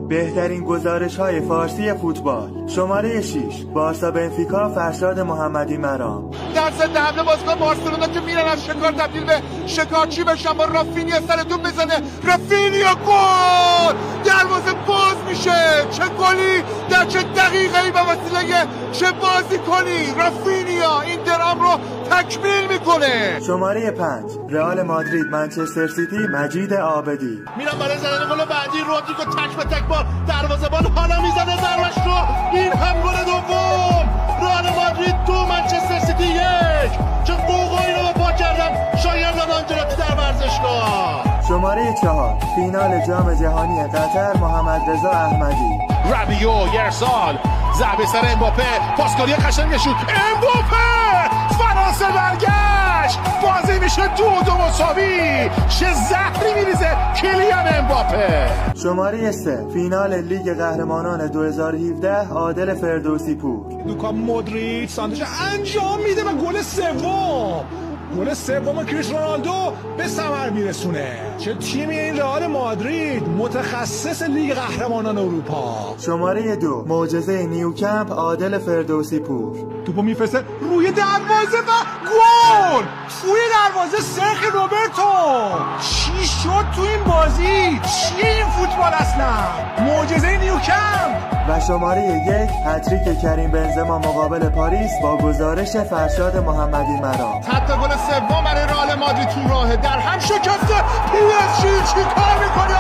بهترین گزارش‌های فارسی فوتبال. شماره 6 بارسا بنفیکا فرشاد محمدی مرام. در ضد حمله بازیکن بارسلونا که میرن از شکار تبدیل به شکارچی بشن با رافینیا سر توپ بزنه. رافینیا گل! دروازه باز میشه. چه گلی در چه دقیقه‌ای به وسیله چه بازیکنی رافینیا این درام رو تکمیل میکنه. شماره 5 رئال مادرید منچستر سیتی مجید عابدی. میرم برای زدن گل بعدی. رودریگو تک به تک با دروازه‌بان حالا میزنه ضربه‌اش رو. این هم گل دوم. رئال مادرید 2 منچستر سیتی 1. چه قوقایی رو پا کردم شاگردان آنجلوتی در ورزشگاه. شماره 4 فینال جام جهانی قطر محمد رضا احمدی. رابیو ارسال ضربه سر امباپه پاسکاری قشنگ شد. امباپه فرانسه برگشت بازی میشه 2-2 مساوی. چه زهری میریزه کیلیان امباپه. شماره 3 فینال لیگ قهرمانان 2017 عادل فردوسی پور. لوکا مودریچ سانتش انجام میده و گل سوم کریس رونالدو به ثمر میرسونه. چه تیمی این رئال مادرید متخصص لیگ قهرمانان اروپا. شماره 2 معجزه نیوکمپ عادل فردوسی پور. توپو میفرسته روی دروازه و گل. توی دروازه سرخ روبرتو. چی شد تو این بازی؟ چیه این فوتبال اصلا؟ معجزه نیوکمپ. و شماره 1 هتریک کریم بنزما مقابل پاریس با گزارش فرشاد محمدی مرام. حتی گل سوم برای رئال مادرید تو راهه در هم شکسته. PSG چی کار میکنه